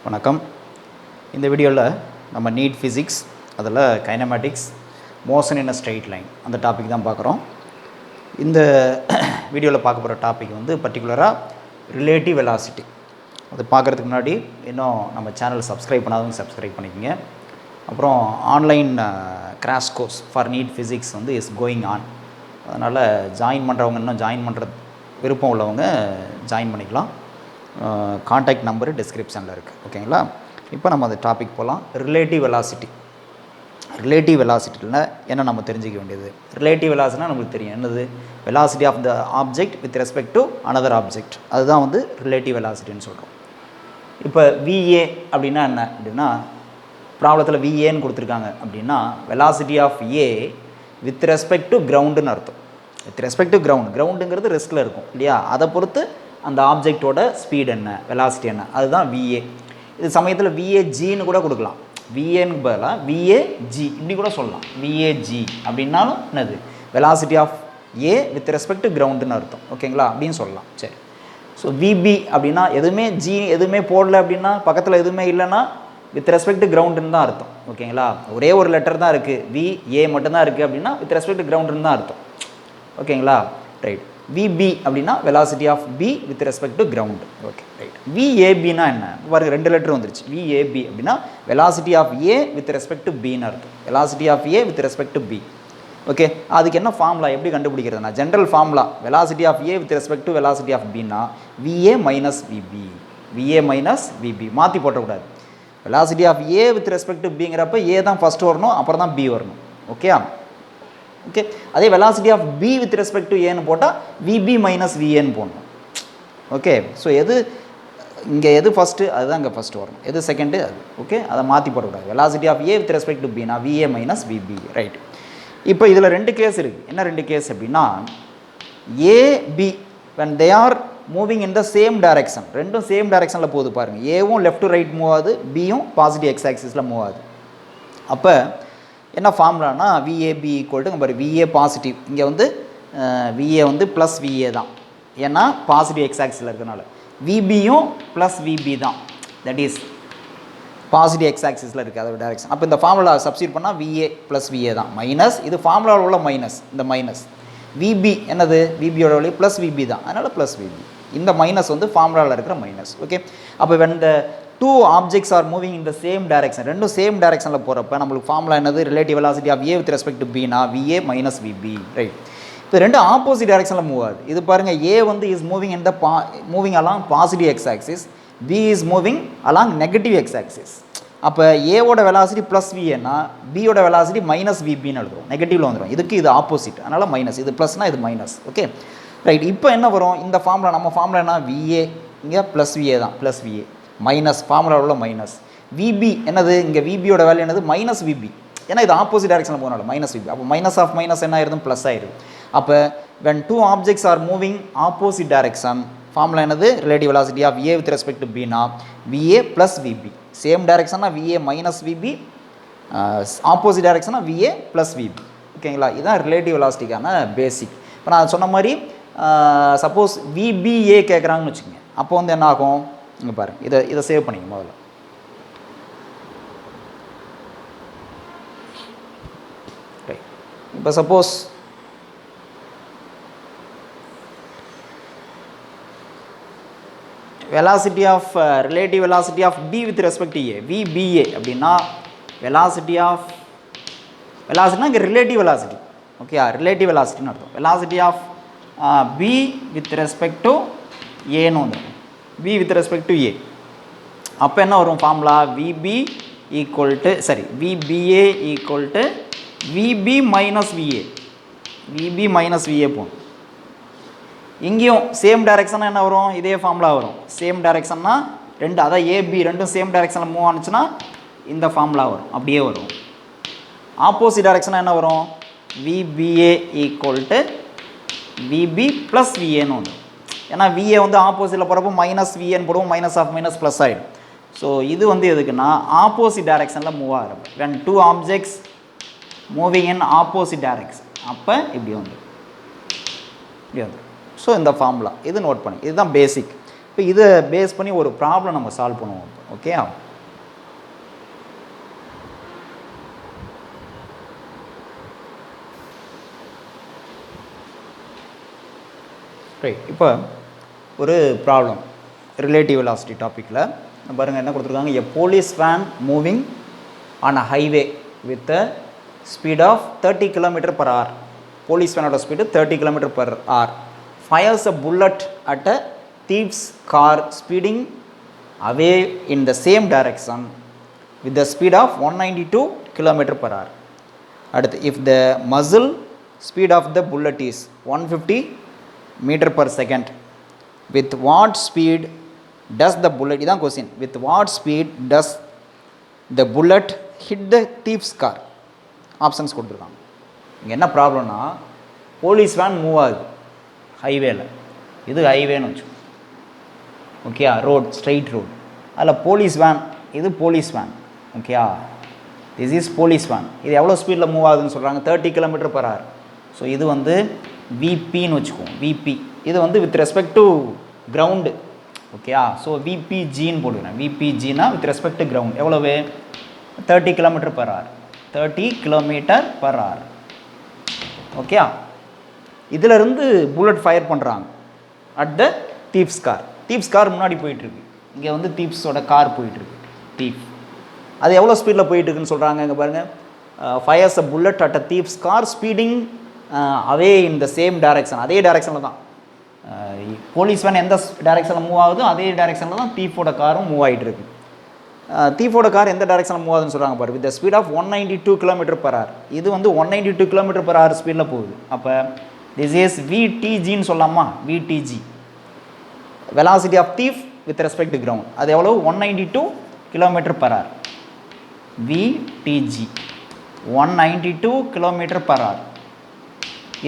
வணக்கம். இந்த வீடியோவில் நம்ம நீட் ஃபிசிக்ஸ் அதில் கைனமேட்டிக்ஸ் மோஷன் இன் அ ஸ்ட்ரெயிட் லைன் அந்த டாபிக் தான் பார்க்குறோம். இந்த வீடியோவில் பார்க்க போகிற டாபிக் வந்து பர்டிகுலராக ரிலேட்டிவ் வெலாசிட்டி. அது பார்க்குறதுக்கு முன்னாடி இன்னும் நம்ம சேனல் சப்ஸ்கிரைப் பண்ணாதவங்க சப்ஸ்கிரைப் பண்ணிக்கோங்க. அப்புறம் online crash course for NEET physics வந்து இஸ் கோயிங் ஆன். அதனால் ஜாயின் பண்ணுறவங்க இன்னும் ஜாயின் பண்ணுற விருப்பம் உள்ளவங்க ஜாயின் பண்ணிக்கலாம். கான்டாக்ட் நம்பரு டிஸ்கிரிப்ஷனில் இருக்குது. ஓகேங்களா? இப்போ நம்ம அந்த டாபிக் போகலாம். Relative velocity. ரிலேட்டிவ் வெலாசிட்டியில் என்ன நம்ம தெரிஞ்சிக்க வேண்டியது? ரிலேட்டிவ் வெலாசிட்டினா நம்மளுக்கு தெரியும் என்னது, velocity of the object with respect to another object. அதுதான் வந்து ரிலேட்டிவ் வெலாசிட்டின்னு சொல்கிறோம். இப்போ விஏ அப்படின்னா என்ன அப்படின்னா, ப்ராப்ளத்தில் விஏன்னு கொடுத்துருக்காங்க அப்படின்னா velocity of A with respect to கிரவுண்டுன்னு அர்த்தம். வித் ரெஸ்பெக்ட் டு கிரவுண்டுங்கிறது ரெஸ்ட்டில் இருக்கும் இல்லையா, அதை பொறுத்து அந்த ஆப்ஜெக்டோட ஸ்பீட் என்ன, வெலாசிட்டி என்ன, அதுதான் விஏ. இது சமயத்தில் விஏஜின்னு கூட கொடுக்கலாம். விஏன்னு பதிலாக விஏஜி இப்படி கூட சொல்லலாம். விஏஜி அப்படின்னாலும் என்னது, velocity of A with respect to கிரவுண்டுன்னு அர்த்தம். ஓகேங்களா? அப்படின்னு சொல்லலாம். சரி. ஸோ விபி அப்படின்னா எதுவுமே ஜி எதுவுமே போடல அப்படின்னா, பக்கத்தில் எதுவுமே இல்லைன்னா வித் ரெஸ்பெக்ட் டு கிரவுண்டுன்னு தான் அர்த்தம். ஓகேங்களா? ஒரே ஒரு லெட்டர் தான் இருக்குது, வி ஏ மட்டும்தான் இருக்குது அப்படின்னா வித் ரெஸ்பெக்ட் டு கிரவுண்டுன்னு தான் அர்த்தம். ஓகேங்களா? ரைட். விபி அப்படின்னா velocity of B with respect to ground. Okay, right. விஏபின்னா என்ன பாருங்க, ரெண்டு லெட்டர் வந்துருச்சு. விஏபி அப்படின்னா velocity of A with respect to பின்னு அர்த்தம். Velocity of A with respect to B. Okay, அதுக்கு என்ன ஃபார்முலா, எப்படி கண்டுபிடிக்கிறதுனா, general formula velocity of A with respect to velocity of பின்னா V A minus V B. V A minus V B மாற்றி போட்டக்கூடாது. Velocity of A with respect to பிங்கிறப்ப A தான் first வரணும், அப்புறம் தான் பி வரணும். Okay okay. அதே velocity of B with respect to ஏன்னு போட்டால் விபி மைனஸ் விஏன்னு போடணும். ஓகே. ஸோ எது இங்கே எது ஃபஸ்ட்டு அதுதான் இங்கே ஃபஸ்ட்டு வரணும், எது செகண்டு அது. ஓகே, அதை மாற்றி போடக்கூடாது. Velocity of A with respect to பினா விஏ மைனஸ் விபி. ரைட். இப்போ இதில் ரெண்டு கேஸ் இருக்குது. என்ன ரெண்டு கேஸ் அப்படின்னா, AB when they are moving in the same direction, ரெண்டும் சேம் டைரெக்ஷனில் போகுது பாருங்கள். ஏவும் லெஃப்ட் டு ரைட் மூவ் ஆகுது, பியும் பாசிட்டிவ் எக்ஸ் ஆக்சிஸில் மூவ் ஆகுது. அப்போ என்ன ஃபார்முலானா விஏபி ஈக்குவல் டு பாரு, விஏ பாசிட்டிவ், இங்கே வந்து விஏ வந்து ப்ளஸ் விஏ தான், ஏன்னா பாசிட்டிவ் எக்ஸ் ஆக்சிஸில் இருக்கிறனால. விபியும் ப்ளஸ் விபி தான், தட் இஸ் பாசிட்டிவ் எக்ஸ் ஆக்சிஸில் இருக்குது அதோட டைரெக்ஷன். அப்போ இந்த ஃபார்முலா சப்ஸ்டிட் பண்ணால் விஏ ப்ளஸ் விஏ தான். மைனஸ் இது ஃபார்முலாவில் உள்ள மைனஸ், இந்த மைனஸ் விபி என்னது, விபியோட வழி ப்ளஸ் விபி தான், அதனால் ப்ளஸ் விபி. இந்த மைனஸ் வந்து ஃபார்முலாவில் இருக்கிற மைனஸ். ஓகே. அப்போ when the two objects are moving in the same direction, ரெண்டும் சேம் டைரெக்ஷனில் போகிறப்ப நம்மளுக்கு ஃபார்முலா என்னது, relative velocity of A with respect to பினா விஏ மைனஸ் விபி. ரைட். இப்போ ரெண்டு ஆப்போசிட் டைரெக்ஷனில் மூவ் ஆகுது. இது பாருங்கள், ஏ வந்து is moving in the moving along positive X axis, B is moving along negative X axis. அப்போ ஏவோட வெலாசிட்டி ப்ளஸ் விஏன்னா பியோட வெலாசிட்டி மைனஸ் விபின்னு எழுதுவோம், நெகட்டிவில் வந்துடும். இதுக்கு இது ஆப்போசிட், அதனால் மைனஸ், இது ப்ளஸ்னால் இது மைனஸ். Okay, right. இப்போ என்ன வரும், இந்த ஃபார்முலா நம்ம ஃபார்முலா என்ன, விஏ இங்கே ப்ளஸ் விஏ தான், ப்ளஸ் விஏ மைனஸ் ஃபார்முலாவில் உள்ள மைனஸ். விபி என்னது, இங்கே விபியோட வேல்யூ என்னது, மைனஸ் விபி, ஏன்னா இது ஆப்போசிட் டைரெக்ஷனில் போகனால மைனஸ் விபி. அப்போ மைனஸ் ஆஃப் மைனஸ் என்ன ஆயிரும், ப்ளஸ் ஆயிரும். அப்போ when two objects are moving opposite direction, formula என்னது, relative velocity of A with respect to பினா விஏ ப்ளஸ் விபி. சேம் டைரெக்ஷன்னா விஏ மைனஸ் விபி, ஆப்போசிட் டைரெக்ஷன்னா விஏ ப்ளஸ் விபி. ஓகேங்களா? இதுதான் ரிலேட்டிவ் வெலாசிட்டிக்கான பேசிக். இப்போ நான் சொன்ன மாதிரி சப்போஸ் விபிஏ கேட்குறாங்கன்னு வச்சுக்கோங்க, அப்போ வந்து என்ன ஆகும், இங்கே பாருங்கள், இதை சேவ் பண்ணிங்க முதல்ல. ரைட். இப்போ suppose velocity of relative velocity of B with respect to A, VBA அப்படின்னா வெலாசிட்டி ஆஃப், வெலாசிட்டினா இங்கே ரிலேட்டிவ் வெலாசிட்டி. ஓகே, ரிலேட்டிவ் வெலாசிட்டின்னு அர்த்தம். Velocity of B with respect to ஏன்னு வந்துடும், B with respect to A. அப்போ என்ன வரும் formula, VB equal to VBA equal to VB minus VA. VB minus VA போகும். இங்கேயும் சேம் டைரெக்ஷனாக என்ன வரும், இதே ஃபார்முலா வரும். சேம் டைரெக்ஷன்னா ரெண்டு, அதான் ஏபி ரெண்டும் சேம் டைரெக்ஷனில் மூவ் ஆனிச்சுன்னா இந்த ஃபார்முலா வரும், அப்படியே வரும். ஆப்போசிட் டைரெக்ஷனாக என்ன வரும், V B A equal to V B plus விஏன்னு வந்துடும். ஏன்னா விஏ வந்து ஆப்போசிட்டில் போகிறப்போ மைனஸ் விஏன்னு போடுவோம், மைனஸ் ஆஃப் மைனஸ் ப்ளஸ் ஆகிடும். ஸோ இது வந்து எதுக்குன்னா ஆப்போசிட் டைரெக்ஷனில் மூவ் ஆகிறப்ப, when two objects moving in opposite direction, அப்போ இப்படி வந்து இப்படி வந்து. ஸோ இந்த ஃபார்முலா இது நோட் பண்ணி, இதுதான் பேசிக். இப்போ இதை பேஸ் பண்ணி ஒரு ப்ராப்ளம் நம்ம சால்வ் பண்ணுவோம். ஓகே. ரைட். இப்போ ஒரு ப்ராப்ளம் ரிலேட்டிவ் வெலாசிட்டி டாப்பிக்கில் பாருங்கள் என்ன கொடுத்துருக்காங்க. A police van moving on a highway with a speed of 30 km/h. Police வேனோட speed 30 km/h. Fires a bullet at a thief's car speeding away in the same direction with the speed of 192 km/h. அடுத்து, if the muzzle speed of the bullet is 150 meter per second, with what speed does the bullet, இதான் question, with what speed does the bullet hit the thief's car? Options கொடுத்துருக்காங்க. இங்கே என்ன ப்ராப்ளம்னா, police van move ஆகுது ஹைவேல, இது ஹைவேன்னு வச்சு okay, road straight road, அதில் போலீஸ் வேன், இது police van okay, this is police van. இது எவ்வளோ ஸ்பீடில் மூவ் ஆகுதுன்னு சொல்கிறாங்க, 30 km/h. ஸோ இது வந்து விபின்னு வச்சுக்குவோம், விபி. இது வந்து with respect to ground okay. So விபிஜின்னு போடுவேன். விபிஜினா வித் ரெஸ்பெக்ட் டு கிரவுண்ட் எவ்வளவு, 30 km/h, 30 km/h ஓகே. இதிலிருந்து புல்லட் ஃபயர் பண்ணுறாங்க at the thief's car. Thief's car முன்னாடி போயிட்டுருக்கு, இங்கே வந்து தீப்ஸோட கார் போயிட்டுருக்கு, தீப். அது எவ்வளோ ஸ்பீடில் போயிட்டுருக்குன்னு சொல்கிறாங்க. இங்கே பாருங்கள், fires a bullet at a thief's car speeding away in the same direction. அதே டைரக்ஷனில் தான் போலீஸ் வேன் எந்த டைரக்ஷனில் மூவ் ஆகுதோ அதே டைரக்ஷனில் தான் தீஃபோட காரும் மூவ் ஆகிட்டு இருக்கு. தீஃபோட கார் எந்த டைரக்ஷனில் மூவ் ஆகுதுன்னு சொல்கிறாங்க பாரு, with the speed of 192 km/h. இது வந்து 192 km/h ஸ்பீடில் போகுது. அப்போ திஸ் இஸ் விடிஜின்னு சொல்லலாமா, VTG, velocity of thief with respect to ground. அது எவ்வளோ, 192 km/h. VDG 192 km/h.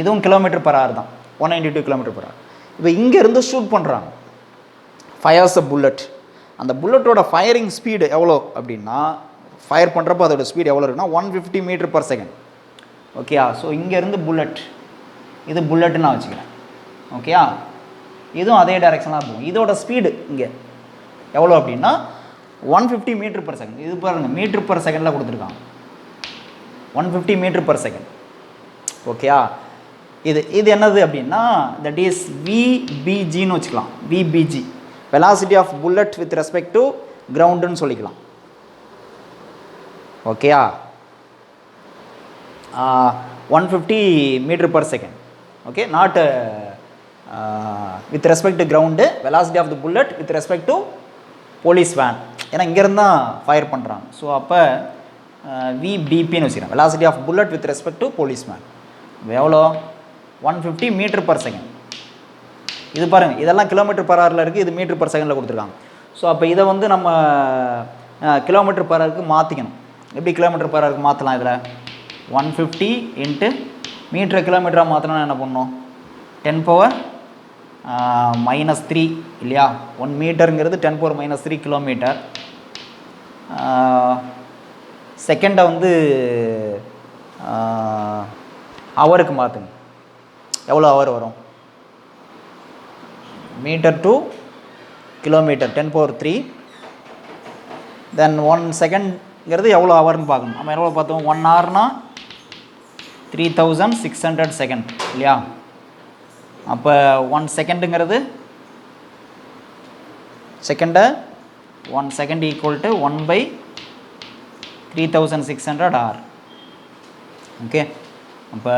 இதுவும் km/h தான், 192 km/h. இப்போ இங்கேருந்து ஷூட் பண்ணுறாங்க, ஃபயர்ஸ் அ புல்லட். அந்த புல்லட்டோட ஃபயரிங் ஸ்பீடு எவ்வளோ அப்படின்னா, ஃபயர் பண்ணுறப்போ அதோட ஸ்பீடு எவ்வளோ இருக்குன்னா 150 m/s ஓகே. ஸோ இங்கேருந்து புல்லட், இது புல்லட்டுன்னு நான் வச்சுக்கிறேன் ஓகே. இதுவும் அதே டைரெக்ஷனாக இருக்கும். இதோட ஸ்பீடு இங்கே எவ்வளோ அப்படின்னா 150 m/s. இது பாருங்கள், மீட்டர்/செகண்டில் கொடுத்துருக்காங்க, 150 m/s ஓகே. இது என்னது அப்படின்னா, தட் இஸ் விபிஜின்னு வச்சுக்கலாம். V B G velocity of bullet with respect to கிரவுண்டுன்னு சொல்லிக்கலாம் okay. 150 m/s okay, not with respect to ground, velocity of the bullet with respect to police van. ஏன்னா இங்கேருந்து தான் ஃபயர் பண்ணுறாங்க. ஸோ அப்போ விபிபின்னு வச்சுக்கிறேன், velocity of bullet with respect to police van. எவ்வளோ, 150 m/s. இது பாருங்கள், இதெல்லாம் km/h இருக்குது, இது m/s கொடுத்துருக்காங்க. ஸோ அப்போ இதை வந்து நம்ம km/h மாற்றிக்கணும். எப்படி km/h மாற்றலாம், இதில் 150 இன்ட்டு மீட்டரை கிலோமீட்டராக மாற்றினா என்ன பண்ணணும், 10⁻³ இல்லையா. 1 மீட்டருங்கிறது 10⁻³ கிலோமீட்டர். செகண்டை வந்து ஹவருக்கு மாற்றுங்க, எவ்வளோ ஹவர் வரும், மீட்டர் டு கிலோமீட்டர் 10⁻³ தென் 1 செகண்ட்ங்கிறது எவ்வளோ ஹவர்னு பார்க்கணும். நம்ம எவ்வளோ பார்த்தோம், 1 ஹவர்னா 3600 செகண்ட் இல்லையா. அப்போ 1 செகண்டுங்கிறது, one second equal to 1/3600 hour okay. அப்போ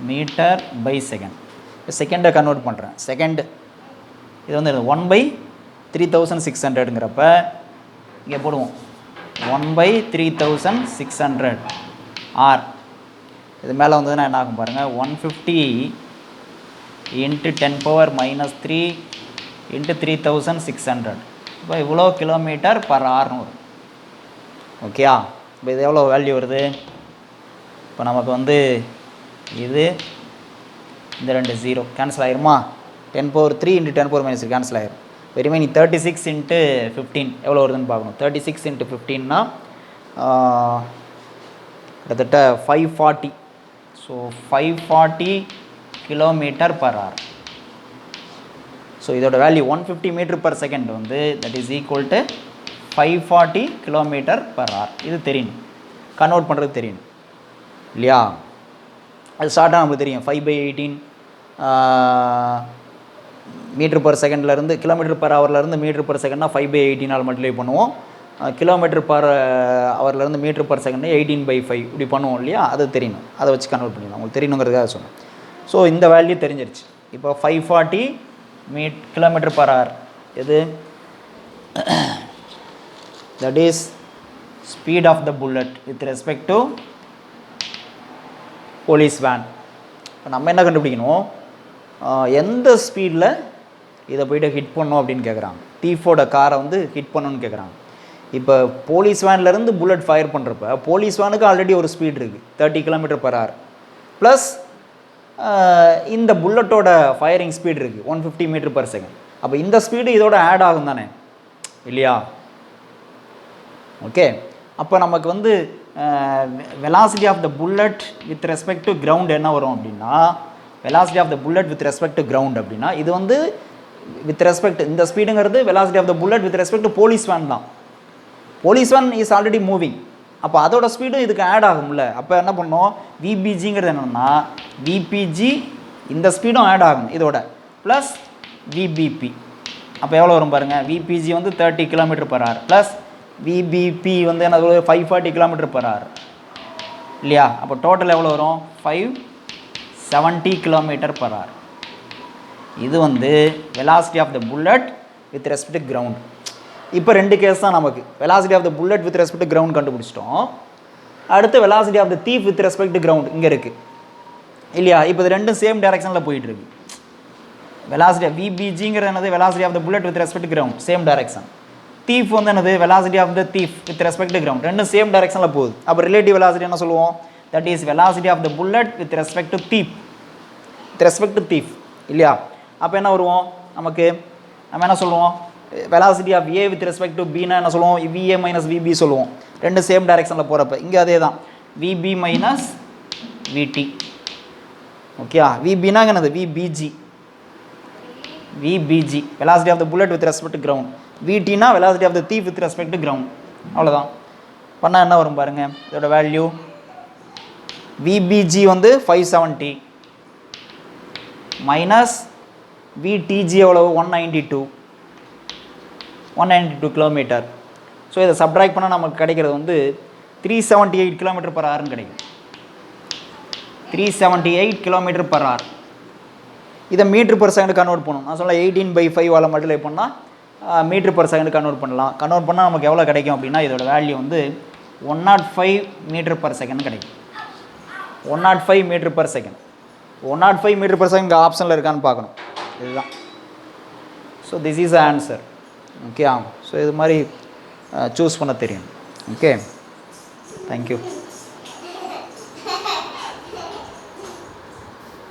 மீட்டர்/செகண்ட், செகண்டை கன்வெர்ட் பண்ணுறேன். செகண்ட் இது வந்து 1/3600ங்கிறப்ப இங்கே போடுவோம் 1/3600 ஆர். இது மேலே வந்ததுன்னா என்ன ஆகும் பாருங்கள், 150 இன்ட்டு 10⁻³ இன்ட்டு 3600. இப்போ இவ்வளோ km/h வரும் ஓகேயா. இப்போ இது எவ்வளோ வேல்யூ வருது, இப்போ நமக்கு வந்து இது இந்த 2 0 கேன்சல் ஆகிருமா, 10⁻³ இன்ட்டு 10⁻³ கேன்சல் ஆகிரும். ரிமைனிங் 36 இன்ட்டு 15 எவ்வளோ வருதுன்னு பார்க்கணும். 36 இன்ட்டு 15னா கிட்டத்தட்ட 540. So 540 km/h. ஸோ இதோட வேல்யூ 150 மீட்டர் பர் செகண்ட் வந்து that is equal to 540 kilometre per hour. இது தெரியணும், கன்வெர்ட் பண்ணுறது தெரியணும் இல்லையா? அது ஷார்ட்டாக நமக்கு தெரியும். 5/18 மீட்ரு பர் செகண்ட்லேருந்து கிலோமீட்டர் பர் ஹவர்லேருந்து மீட்ரு பர் செகண்ட்னா 5/18 மல்டிப்ளை பண்ணுவோம். கிலோமீட்டர் பர் ஹவர்லேருந்து மீட்ரு பர் செகண்ட் 18/5 இப்படி பண்ணுவோம் இல்லையா? அது தெரியணும், அதை வச்சு கன்வெர்ட் பண்ணிடலாம். உங்களுக்கு தெரியணுங்கிறதுக்காக சொன்னேன். ஸோ இந்த வேல்யூ தெரிஞ்சிருச்சு. இப்போ 540 கிலோமீட்டர் பர் ஹவர் எது? That is speed of the bullet with respect to police van. இப்போ நம்ம என்ன கண்டுபிடிக்கணும், எந்த ஸ்பீடில் இதை போய்ட்டு ஹிட் பண்ணோம் அப்படின்னு கேட்குறாங்க. தீஃபோட காரை வந்து ஹிட் பண்ணணும்னு கேட்குறாங்க. இப்போ போலீஸ் வேன்லேருந்து புல்லட் ஃபயர் பண்ணுறப்ப போலீஸ் வேனுக்கு ஆல்ரெடி ஒரு ஸ்பீட் இருக்குது 30 கிலோமீட்டர் பர் ஹவர், ப்ளஸ் இந்த புல்லட்டோட ஃபயரிங் ஸ்பீட் இருக்குது 150 மீட்டர் பர் செகண்ட். அப்போ இந்த ஸ்பீடு இதோட ஆட் ஆகும் தானே இல்லையா? ஓகே, அப்போ நமக்கு வந்து velocity of the bullet with respect to ground என்ன வரும் அப்படின்னா, velocity of the bullet with respect to ground அப்படின்னா இது வந்து வித் ரெஸ்பெக்ட், இந்த ஸ்பீடுங்கிறது velocity of the bullet with respect to police van தான். Police van is already moving, அப்போ அதோட ஸ்பீடும் இதுக்கு ஆட் ஆகும்ல. அப்போ என்ன பண்ணோம், விபிஜிங்கிறது என்னென்னா விபிஜி இந்த ஸ்பீடும் ஆட் ஆகும் இதோட ப்ளஸ் விபிபி. அப்போ எவ்வளோ வரும் பாருங்கள், விபிஜி வந்து 30 kilometre per hour plus VPP வந்து என்ன 540 கிலோமீட்டர் பர் ஹவர் இல்லையா? அப்போ டோட்டல் எவ்வளோ வரும், 570 கிலோமீட்டர் பர் ஹவர். இது வந்து velocity of the bullet with respect to ground. இப்போ ரெண்டு கேஸ் தான் நமக்கு. Velocity of the bullet with respect to ground கண்டுபிடிச்சிட்டோம். அடுத்து velocity of the thief with respect to ground இங்கே இருக்குது இல்லையா? இப்போ இது ரெண்டும் சேம் டைரக்ஷனில் போயிட்டு இருக்கு. வெலாசிட்டி விபிஜிங்கிறது என்னது, velocity of the bullet with respect to ground same direction. Thief வந்து என்னது, velocity of the thief with respect to ground, ரெண்டும் சேம் டைரக்ஷனில் போகுது. அப்போ ரிலேட்டிவ் வெலாசிட்டி என்ன சொல்லுவோம், that is velocity of the bullet with respect to thief, with respect to thief இல்லையா? அப்போ என்ன வருவோம் நமக்கு, நம்ம என்ன சொல்லுவோம், velocity of A with respect to பின்னா என்ன சொல்லுவோம், விஏ மைனஸ் விபி சொல்லுவோம். ரெண்டு சேம் டைரக்ஷனில் போகிறப்ப இங்கே அதே தான், விபி மைனஸ் விடி. ஓகே, விபினா என்னது, V B G, V B G velocity of the bullet with respect to ground. விடினா velocity of the thief with respect to ground. அவ்வளோதான். பண்ணால் என்ன வரும் பாருங்கள், இதோட வேல்யூ விபிஜி வந்து 570 மைனஸ் விடிஜி எவ்வளவு 192 கிலோமீட்டர். ஸோ இதை சப்ட்ராக்ட் பண்ணால் நமக்கு கிடைக்கிறது வந்து 378 கிலோமீட்டர் பர் ஹவர்னு கிடைக்கும். 378 கிலோமீட்டர் பர் ஹவர். இதை மீட்ரு பர் செகண்ட் கன்வெர்ட் பண்ணணும். நான் சொல்ல 18/5 மல்டிப்ளை பண்ணால் மீட்ரு பர் செகண்ட் கன்வெர்ட் பண்ணலாம். கன்வெர்ட் பண்ணால் நமக்கு எவ்வளோ கிடைக்கும் அப்படின்னா, இதோட வேல்யூ வந்து 105 மீட்டர் பர் செகண்ட் கிடைக்கும். 105 metre per second. 105 metre per second ஆப்ஷனில் இருக்கான்னு பார்க்கணும். இதுதான். So this is answer. Okay, so இது மாதிரி சூஸ் பண்ண தெரியும். Okay, thank you.